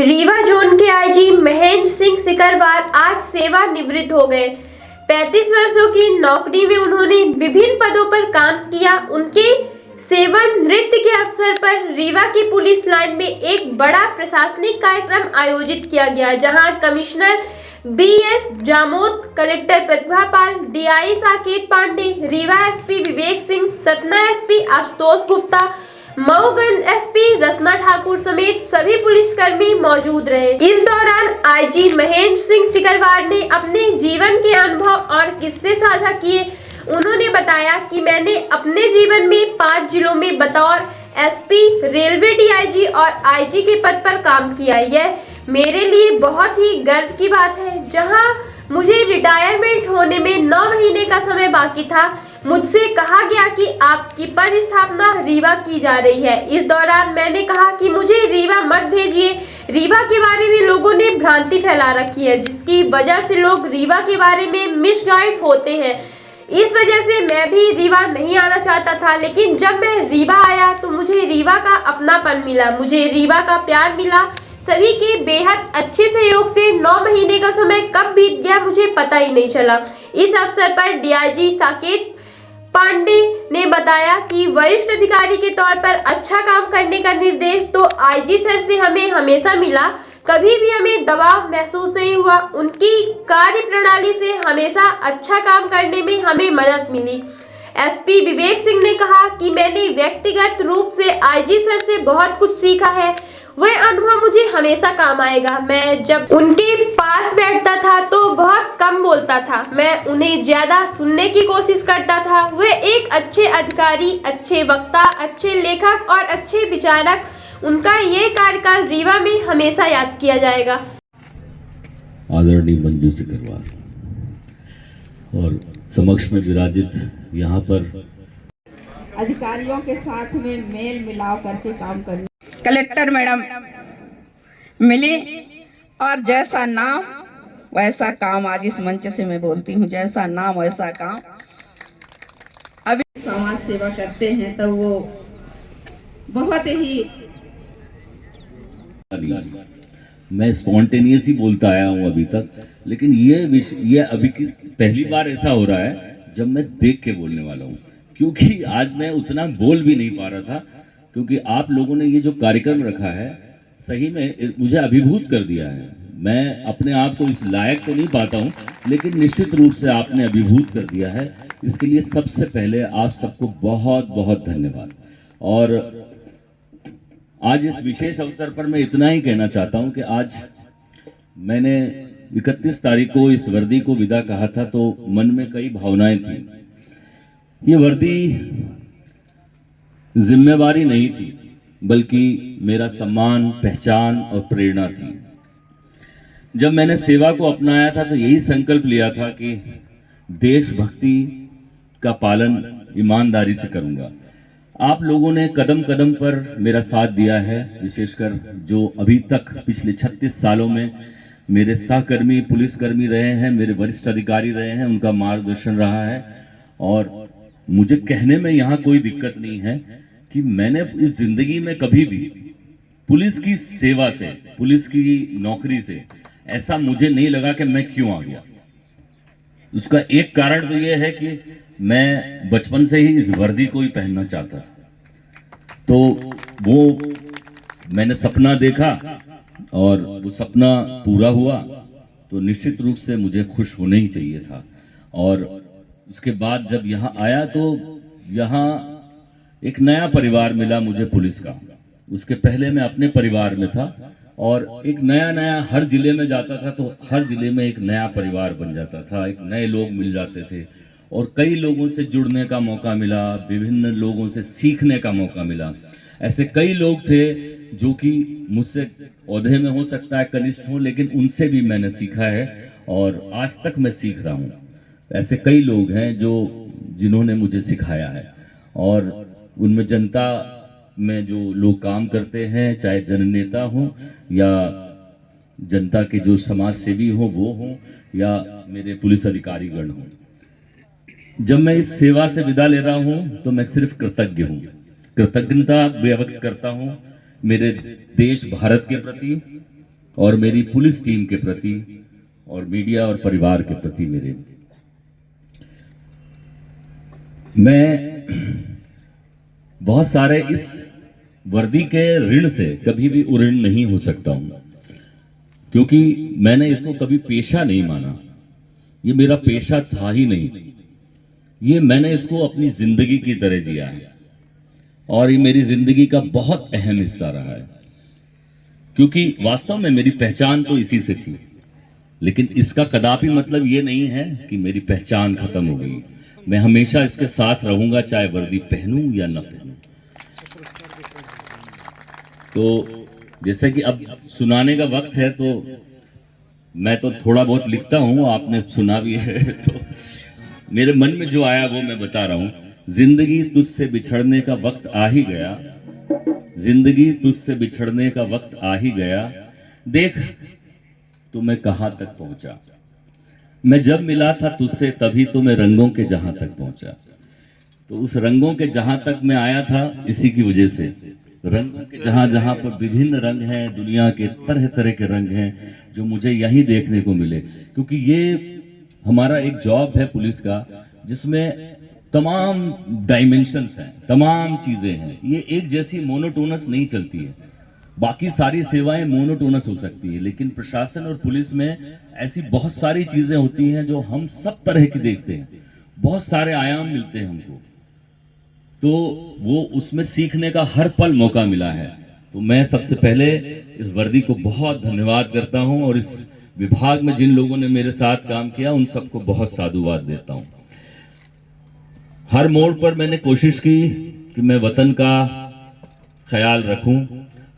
Rewa zone के IG Mahendra Singh Sikarwar आज सेवानिवृत्त हो गए। 35 वर्षों की नौकरी में उन्होंने विभिन्न पदों पर काम किया। उनके सेवानिवृत्ति के अवसर पर रीवा की पुलिस लाइन में एक बड़ा प्रशासनिक कार्यक्रम आयोजित किया गया, जहां commissioner BS Jamod, collector Pratibha Pal, DI Saket Pandey, Rewa SP Vivek Singh, Satna SP Ashutosh Gupta, Mauganj SP रचना ठाकुर समेत सभी पुलिसकर्मी मौजूद रहे। इस दौरान आईजी महेंद्र सिंह सिकरवार ने अपने जीवन के अनुभव और किस्से साझा किए। उन्होंने बताया कि मैंने अपने जीवन में 5 जिलों में बतौर एसपी, रेलवे डीआईजी और आईजी के पद पर काम किया। यह मेरे लिए बहुत ही गर्व की बात है। जहां मुझे रिटायरमेंट होने में 9 महीने का समय बाकी था, मुझसे कहा गया कि आपकी पद स्थापना रीवा की जा रही है। इस दौरान मैंने कहा कि मुझे रीवा मत भेजिए। रीवा के बारे में लोगों ने भ्रांति फैला रखी है, जिसकी वजह से लोग रीवा के बारे में मिसगाइड होते हैं। इस वजह से मैं भी रीवा नहीं आना चाहता था, लेकिन जब मैं रीवा आया तो मुझे रीवा का अपनापन मिला, मुझे रीवा का प्यार मिला। सभी के बेहद अच्छे सहयोग से 9 महीने का समय कब बीत गया मुझे पता ही नहीं चला। इस अवसर पर डीआईजी साकेत पांडे ने बताया कि वरिष्ठ अधिकारी के तौर पर अच्छा काम करने का निर्देश तो आईजी सर से हमें हमेशा मिला, कभी भी हमें दबाव महसूस नहीं हुआ। उनकी कार्य प्रणाली से हमेशा अच्छा काम करने में हमें मदद मिली। एसपी विवेक सिंह ने कहा कि मैंने व्यक्तिगत रूप से आईजी सर से बहुत कुछ सीखा है। वह अनुभव मुझे हमेशा काम आएगा। मैं जब उनके पास बैठता था तो बहुत कम बोलता था, मैं उन्हें ज्यादा सुनने की कोशिश करता था। वह एक अच्छे अधिकारी, अच्छे वक्ता, अच्छे लेखक और अच्छे विचारक। उनका ये कार्यकाल रीवा में हमेशा याद किया जाएगा। आदरणीय मंजू सिकरवार और समक्ष में विराजित यहाँ पर अधिकारियों के साथ में मेल मिलाव करके काम करना। कलेक्टर मैडम मिली और जैसा नाम वैसा काम। आज इस मंच से मैं बोलती हूँ, जैसा नाम वैसा काम। अभी समाज सेवा करते हैं तो वो बहुत ही मैं स्पॉन्टेनियस ही बोलता आया हूँ अभी तक, लेकिन ये अभी की पहली बार ऐसा हो रहा है जब मैं देख के बोलने वाला हूँ, क्योंकि आज मैं उतना बोल भी नहीं पा रहा था, क्योंकि आप लोगों ने ये जो कार्यक्रम रखा है सही में मुझे अभिभूत कर दिया है। मैं अपने आप को इस लायक तो नहीं पाता हूँ, लेकिन निश्चित रूप से आपने अभिभूत कर दिया है। इसके लिए सबसे पहले आप सबको बहुत बहुत धन्यवाद। और आज इस विशेष अवसर पर मैं इतना ही कहना चाहता हूँ कि आज मैंने 31 तारीख को इस वर्दी को विदा कहा था, तो मन में कई भावनाएं थी। ये वर्दी जिम्मेवारी नहीं थी, बल्कि मेरा सम्मान, पहचान और प्रेरणा थी। जब मैंने सेवा को अपनाया था तो यही संकल्प लिया था कि देशभक्ति का पालन ईमानदारी से करूंगा। आप लोगों ने कदम कदम पर मेरा साथ दिया है, विशेषकर जो अभी तक पिछले 36 सालों में मेरे सहकर्मी पुलिसकर्मी रहे हैं, मेरे वरिष्ठ अधिकारी रहे हैं, उनका मार्गदर्शन रहा है। और मुझे कहने में यहाँ कोई दिक्कत नहीं है कि मैंने इस जिंदगी में कभी भी पुलिस की सेवा से, पुलिस की नौकरी से ऐसा मुझे नहीं लगा कि मैं क्यों आ गया। उसका एक कारण तो यह है कि मैं बचपन से ही इस वर्दी को ही पहनना चाहता था, तो वो मैंने सपना देखा और वो सपना पूरा हुआ, तो निश्चित रूप से मुझे खुश होना ही चाहिए था। और उसके बाद जब यहाँ आया तो यहाँ एक नया परिवार मिला मुझे पुलिस का। उसके पहले मैं अपने परिवार में था और एक नया हर जिले में जाता था तो हर जिले में एक नया परिवार बन जाता था, एक नए लोग मिल जाते थे और कई लोगों से जुड़ने का मौका मिला, विभिन्न लोगों से सीखने का मौका मिला। ऐसे कई लोग थे जो कि मुझसे ओहदे में हो सकता है कनिष्ठ हो, लेकिन उनसे भी मैंने सीखा है और आज तक मैं सीख रहा हूँ। ऐसे कई लोग हैं जिन्होंने मुझे सिखाया है और उनमें जनता में जो लोग काम करते हैं, चाहे जननेता हो या जनता के जो समाज सेवी हो वो हो या मेरे पुलिस अधिकारी गण हो, जब मैं इस सेवा से विदा ले रहा हूं तो मैं सिर्फ कृतज्ञ हूं, कृतज्ञता व्यक्त करता हूं मेरे देश भारत के प्रति, और मेरी पुलिस टीम के प्रति और मीडिया और परिवार के प्रति मेरे, मैं बहुत सारे इस वर्दी के ऋण से कभी भी उऋण नहीं हो सकता हूं, क्योंकि मैंने इसको कभी पेशा नहीं माना। ये मेरा पेशा था ही नहीं, ये मैंने इसको अपनी जिंदगी की तरह जिया है और ये मेरी जिंदगी का बहुत अहम हिस्सा रहा है, क्योंकि वास्तव में मेरी पहचान तो इसी से थी। लेकिन इसका कदापि मतलब ये नहीं है कि मेरी पहचान खत्म हो गई। मैं हमेशा इसके साथ रहूंगा, चाहे वर्दी पहनूं या न पहनूं। तो जैसे कि अब सुनाने का वक्त है, तो मैं तो थोड़ा बहुत लिखता हूं, आपने सुना भी है, तो मेरे मन में जो आया वो मैं बता रहा हूं। जिंदगी तुझसे बिछड़ने का वक्त आ ही गया, जिंदगी तुझसे बिछड़ने का वक्त आ ही गया, देख तो मैं कहां तक पहुंचा। मैं जब मिला था तुझसे तभी तो मैं रंगों के जहां तक पहुंचा। तो उस रंगों के जहां तक मैं आया था इसी की वजह से। रंगों के जहां जहां पर विभिन्न रंग हैं, दुनिया के तरह तरह के रंग हैं, जो मुझे यहीं देखने को मिले, क्योंकि ये हमारा एक जॉब है पुलिस का, जिसमें तमाम डायमेंशंस हैं, तमाम चीजें हैं। ये एक जैसी मोनोटोनस नहीं चलती है। बाकी सारी सेवाएं मोनोटोनस हो सकती है, लेकिन प्रशासन और पुलिस में ऐसी बहुत सारी चीजें होती हैं जो हम सब तरह की देखते हैं, बहुत सारे आयाम मिलते हैं हमको। तो वो उसमें सीखने का हर पल मौका मिला है। तो मैं सबसे पहले इस वर्दी को बहुत धन्यवाद करता हूं और इस विभाग में जिन लोगों ने मेरे साथ काम किया उन सबको बहुत साधुवाद देता हूं। हर मोड़ पर मैंने कोशिश की कि मैं वतन का ख्याल रखूं,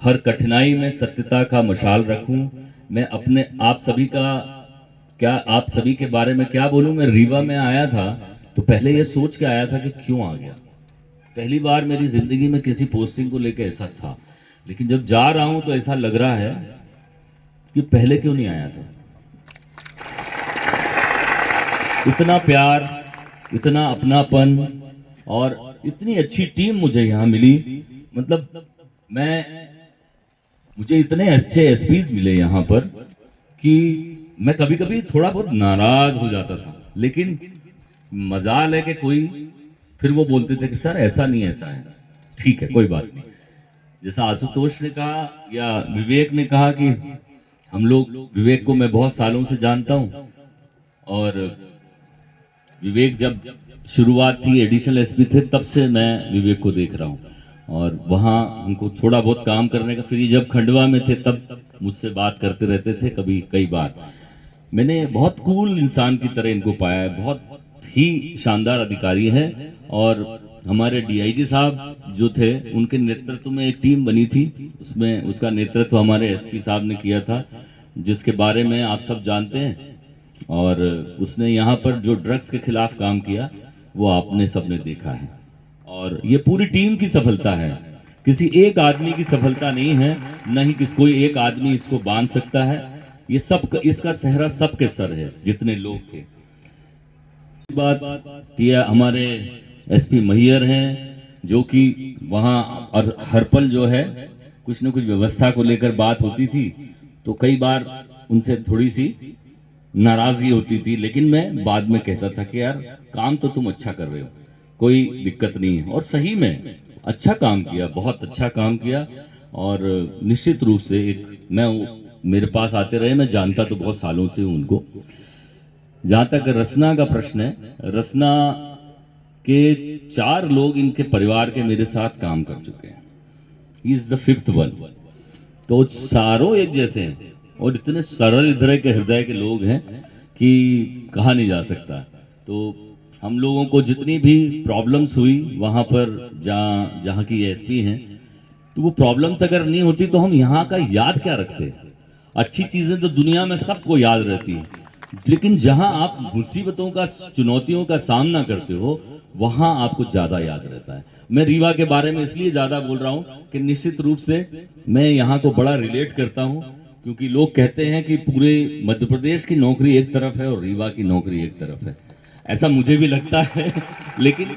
हर कठिनाई में सत्यता का मशाल रखूं। मैं अपने आप सभी के बारे में क्या बोलूं। मैं रीवा में आया था तो पहले ये सोच के आया था कि क्यों आ गया। पहली बार मेरी जिंदगी में किसी पोस्टिंग को लेकर ऐसा था, लेकिन जब जा रहा हूं तो ऐसा लग रहा है कि पहले क्यों नहीं आया था। इतना प्यार, इतना अपनापन और इतनी अच्छी टीम मुझे यहां मिली। मतलब मुझे इतने अच्छे एसपीज मिले यहां पर कि मैं कभी कभी थोड़ा बहुत नाराज हो जाता था, लेकिन मजाल है कि कोई फिर वो बोलते थे कि सर ऐसा नहीं, ऐसा है, ठीक है, कोई बात नहीं। जैसा आशुतोष ने कहा या विवेक ने कहा कि हम लोग, विवेक को मैं बहुत सालों से जानता हूं और विवेक जब शुरुआत थी, एडिशनल एसपी थे, तब से मैं विवेक को देख रहा हूं और वहां हमको थोड़ा बहुत काम करने का, फिर जब खंडवा में थे तब मुझसे बात करते रहते थे कई बार। मैंने बहुत कूल इंसान की तरह इनको पाया है, बहुत ही शानदार अधिकारी है। और हमारे डीआईजी साहब जो थे उनके नेतृत्व में एक टीम बनी थी, उसमें उसका नेतृत्व हमारे एसपी साहब ने किया था, जिसके बारे में आप सब जानते हैं। और उसने यहाँ पर जो ड्रग्स के खिलाफ काम किया वो आपने सबने देखा है और ये पूरी टीम की सफलता है, किसी एक आदमी की सफलता नहीं है, न ही कोई एक आदमी इसको बांध सकता है। ये सब, इसका सेहरा सबके सर है जितने लोग थे। बात किया हमारे एसपी मैयर हैं, जो कि वहाँ और हर पल जो है कुछ न कुछ व्यवस्था को लेकर बात होती थी, तो कई बार उनसे थोड़ी सी नाराजगी होती थी, लेकिन मैं बाद में कहता था कि यार काम तो तुम अच्छा कर रहे हो, कोई दिक्कत नहीं है। और सही में अच्छा काम किया, बहुत अच्छा काम किया। और निश्चित रूप से मेरे पास आते रहे, मैं जानता तो बहुत सालों से हूं उनको। जहां तक रसना का प्रश्न है, रसना के 4 लोग इनके परिवार के मेरे साथ काम कर चुके हैं, he is the 5th one. तो सारों एक जैसे हैं और इतने सरल हृदय के लोग हैं कि कहा नहीं जा सकता। तो हम लोगों को जितनी भी प्रॉब्लम्स हुई वहां पर जहाँ की एसपी हैं, तो वो प्रॉब्लम्स अगर नहीं होती तो हम यहाँ का याद क्या रखते। अच्छी चीजें तो दुनिया में सबको याद रहती है, लेकिन जहां आप मुसीबतों का, चुनौतियों का सामना करते हो, वहां आपको ज्यादा याद रहता है। मैं रीवा के बारे में इसलिए ज्यादा बोल रहा हूं कि निश्चित रूप से मैं यहाँ को बड़ा रिलेट करता हूं, क्योंकि लोग कहते हैं कि पूरे मध्य प्रदेश की नौकरी एक तरफ है और रीवा की नौकरी एक तरफ है। ऐसा मुझे भी लगता है, लेकिन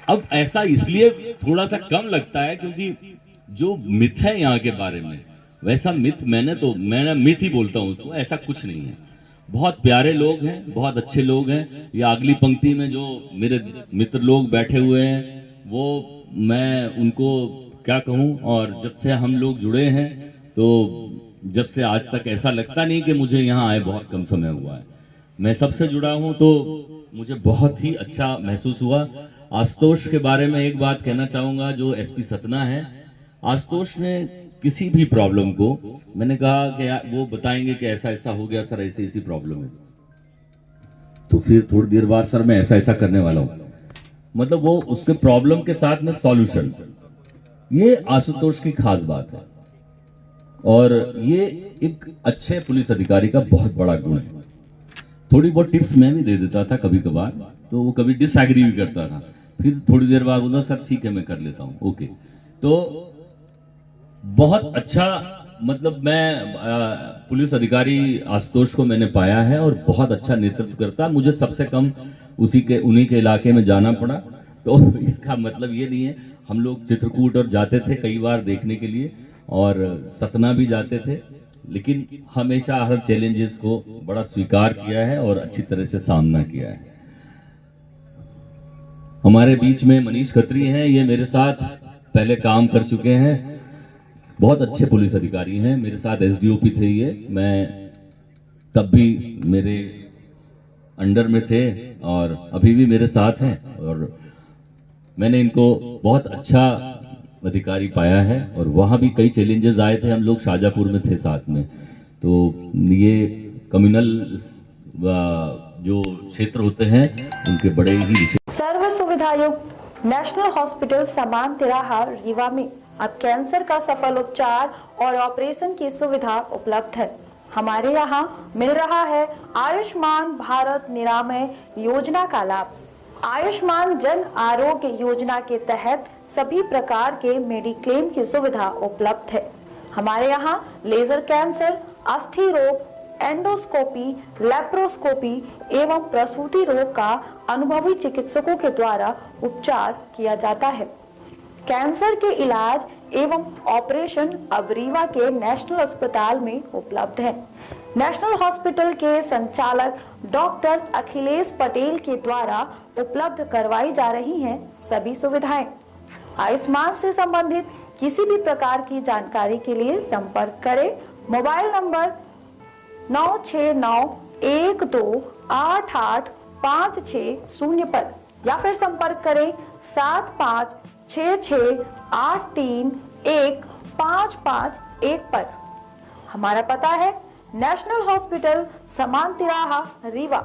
अब ऐसा इसलिए थोड़ा सा कम लगता है क्योंकि जो मिथ है यहाँ के बारे में, वैसा मिथ मैं मिथ ही बोलता हूँ उसको, ऐसा कुछ नहीं है। बहुत प्यारे लोग हैं, बहुत अच्छे लोग हैं। ये अगली पंक्ति में जो मेरे मित्र लोग बैठे हुए हैं, वो मैं उनको क्या कहूँ। और जब से हम लोग जुड़े हैं, तो जब से आज तक ऐसा लगता नहीं कि मुझे यहाँ आए बहुत कम समय हुआ है। मैं सबसे जुड़ा हूँ, तो मुझे बहुत ही अच्छा महसूस हुआ। आशुतोष के बारे में एक बात कहना चाहूँगा, जो एसपी सतना है, आशुतोष ने किसी भी प्रॉब्लम को, मैंने कहा कि यार वो बताएंगे कि ऐसा ऐसा हो गया सर, ऐसी ऐसी प्रॉब्लम है, तो फिर थोड़ी देर बाद सर मैं ऐसा ऐसा करने वाला हूँ, मतलब वो उसके प्रॉब्लम के साथ में सॉल्यूशन। ये आशुतोष की खास बात है, और ये एक अच्छे पुलिस अधिकारी का बहुत बड़ा गुण है। थोड़ी बहुत टिप्स मैं भी दे देता था कभी कभार, तो वो कभी डिसएग्री भी करता था, फिर थोड़ी देर बाद बोलता सर ठीक है मैं कर लेता हूँ, ओके। तो बहुत अच्छा, मतलब मैं पुलिस अधिकारी आशुतोष को मैंने पाया है, और बहुत अच्छा नेतृत्व करता। मुझे सबसे कम उन्हीं के इलाके में जाना पड़ा, तो इसका मतलब ये नहीं है। हम लोग चित्रकूट और जाते थे कई बार देखने के लिए, और सतना भी जाते थे, लेकिन हमेशा हर चैलेंजेस को बड़ा स्वीकार किया है और अच्छी तरह से सामना किया है। हमारे बीच में मनीष खत्री हैं, ये मेरे साथ पहले काम कर चुके हैं, बहुत अच्छे पुलिस अधिकारी हैं। मेरे साथ एसडीओपी थे ये, मैं तब भी मेरे अंडर में थे और अभी भी मेरे साथ हैं, और मैंने इनको बहुत अच्छा अधिकारी पाया है। और वहाँ भी कई चैलेंजेस आए थे, हम लोग शाजापुर में थे साथ में, तो ये कम्युनल जो क्षेत्र होते हैं उनके बड़े ही सर्व सुविधायुक्त नेशनल हॉस्पिटल समान तिराहा रीवा में अब कैंसर का सफल उपचार और ऑपरेशन की सुविधा उपलब्ध है। हमारे यहाँ मिल रहा है आयुष्मान भारत निरामय योजना का लाभ। आयुष्मान जन आरोग्य योजना के तहत सभी प्रकार के मेडिक्लेम की सुविधा उपलब्ध है। हमारे यहाँ लेजर कैंसर, अस्थि रोग, एंडोस्कोपी, लेप्रोस्कोपी एवं प्रसूति रोग का अनुभवी चिकित्सकों के द्वारा उपचार किया जाता है। कैंसर के इलाज एवं ऑपरेशन अब रीवा के नेशनल अस्पताल में उपलब्ध है। नेशनल हॉस्पिटल के संचालक डॉक्टर अखिलेश पटेल के द्वारा उपलब्ध करवाई जा रही हैं सभी सुविधाएं। आयुष्मान से संबंधित किसी भी प्रकार की जानकारी के लिए संपर्क करें मोबाइल नंबर 9691288560 पर, या फिर संपर्क करें 7566831551 पर। हमारा पता है नेशनल हॉस्पिटल समान तिराहा रीवा।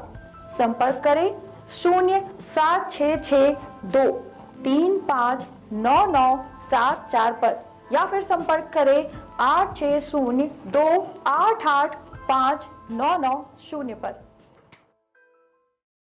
संपर्क करें 07662359974 पर, या फिर संपर्क करें 8602885990 पर।